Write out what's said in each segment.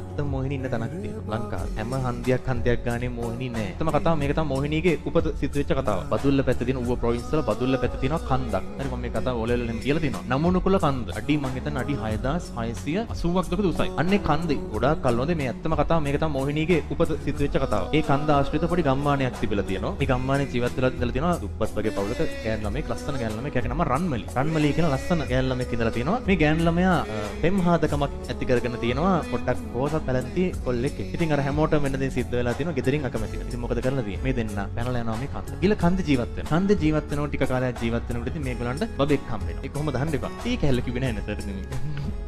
ඇත්ත මොහිනී ඉන්න තැනක් තියෙනවා ලංකාවේ. හැම හන්දියක් ගානේ මොහිනී නෑ. ඇත්තම කතාව මේක තමයි මොහිනීගේ උපත සිද්ධ වෙච්ච කතාව. බදුල්ල පැත්තේ තියෙන ඌව ප්‍රොවින්ස් වල බදුල්ල පැත්තේ තියෙනවා කන්දක්. හරි මම මේ කතාව ඔලෙලෙන් කියලා තියෙනවා. නමුනුකුල කන්ද. අඩි මං හිතන්නේ අඩි 6680ක් දුක උසයි. අන්නේ කන්දේ ගොඩාක් කල් නොදේ මේ ඇත්තම කතාව මේක තමයි මොහිනීගේ උපත සිද්ධ වෙච්ච කතාව. ඒ කන්ද ආශ්‍රිත පොඩි ගම්මානයක් තිබිලා තියෙනවා. මේ ගම්මානේ ජීවත් වෙලා ඉඳලා තියෙනවා දුප්පත් වගේ පවුලක ගෑන් ළමෙක් ලස්සන ගෑන් ළමෙක්. ඒකේ නම රන්මලි. රන්මලි කියන ලස්සන ගෑන් ළමෙක් ඉඳලා තියෙනවා. මේ ගෑන් ළමයා පෙම්හාදකමක් ඇති කරගෙන තියෙනවා. පොඩ්ඩක් රෝසත් පැලැන්ති කොල්ලෙක්. ඉතින් අර හැමෝටම වෙන දේ සිද්ධ වෙලා තියෙනවා. ගෙදරින් අකමැති. ඉතින් මොකද කරලා තියෙන්නේ? මේ දෙන්න පැනලා යනවා මේ කන්ද. ගිල කන්ද ජීවත් වෙනවා. කන්ද ජීවත් වෙනකොට ටික කාලයක් ජීවත් වෙනකොට ඉතින් මේගොල්ලන්ට බබෙක් හම්බ වෙනවා. ඒක කොහොමද අහන්න එපා. ඊ කැල්ල කිව්වේ නැහැ නේද?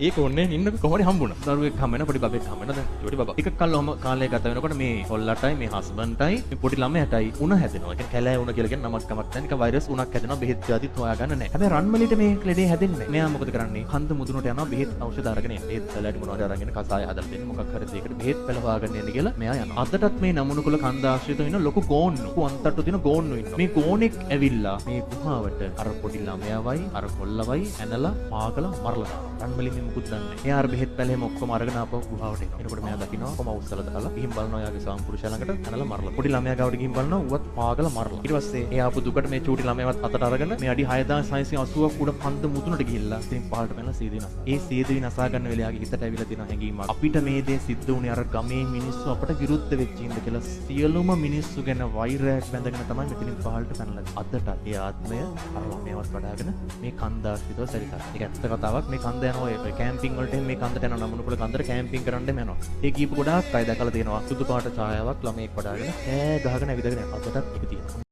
ඒක ඕනේ ඉන්න කොහොමද හම්බුණා? දරුවෙක් හම්බ වෙන පොඩි බබෙක් හම්බ වෙන දැන් චොටි බබා. එක කල්ලොම කාලය ගත වෙනකොට මේ කොල්ලටයි මේ හස්බන්ඩ්ටයි මේ පොඩි ළමයාටයි උණ හැදෙනවා. ඒ කියන්නේ කැලෑ උණ කියලා කියන නමක් කමක් නැහැ. නික වෛරස් උණක් හැදෙනවා. බෙහෙත් ජාතිත් හොයාගන්න නැහැ. හැබැයි රන්මලිට මේ ලෙඩේ හැදෙන්නේ නැහැ. මෙයා මොකද කරන්නේ? කන්ද මුදුනට යනවා බෙහෙත් ఔෂධ අරගෙන එන්න. බෙහෙත් පැලෑටි මොනවද අරගෙන කසාය හදලා දෙන්න. මොකක් හරි දෙයකට බෙහෙත් පැල හොයාගෙන එන්න කියලා මෙයා යනවා. අදටත් මේ නමුනුකුල කන්ද ආශ්‍රිතව ඉන්න ලොකු ගෝන්නු. අන්තට්ටු තියෙන ගෝන්නු ඉන්නවා. මේ ගෝනෙක් ඇවිල්ලා මේ ගුහාවට අර පොඩි ළමයාවයි අර කොල්ලවයි ඇනලා පාගලා මරලා දානවා. රන්මලි මේ මුකුත් දන්නේ නැහැ. එයා අර බෙහෙත් පැලෙම ඔක්කොම අරගෙන ආපහු ගුහාවට එනවා. එනකොට මෙයා දකිනවා කොම උස්සලා දාලා ගිහින් බලනවා යාගේ සාම්පුරුෂයා ළඟට ඇනලා මරලා. පොඩි ළමයා ගාවට ගිහින් බලනවා ඌවත් පාගලා මරලා. ඊට පස්සේ එයා ආපු දුකට මේ චූටි ළමයාවත් අතට අරගෙන මේ අඩි 6680ක් උඩ කන්ද මුදුනට ගිහිල්ලා ඉතින් පහළට පැනලා සීදීනවා. ඒ සීදීන අසා ගන්න වෙලාවේ යාගේ හිතට ඇවිල්ලා තියෙන හැඟීමක්. අපිට මේ දේ සිද්ධ වුණේ අර ගමේ මිනිස්සු අපට විරුද්ධ වෙච්ච ඉඳ කියලා සියලුම මිනිස්සු ගැන වෛරයක් බැඳගෙන තමයි මෙතනින් පහළට පැනලා. අදට ඒ ආත්මය අර ළමයාවත් වඩාගෙන මේ කන්ද ආශ්‍රිතව සැරිසරන. ඒක ඇත්ත කතාවක්. මේ කන්ද යනවා ඒ කැම්පින් වලට මේ කන්දට යනවා නමුනුකුල කන්දට කැම්පින් කරන්න යනවා. ඒ කීප ගොඩාක් අය දැකලා තියෙනවා. සුදු පාට ඡායාවක් ළමෙක් වඩාගෙන ඈ ගහගෙන ඇවිදගෙන යනවා. අදටත් ඒක තියෙනවා.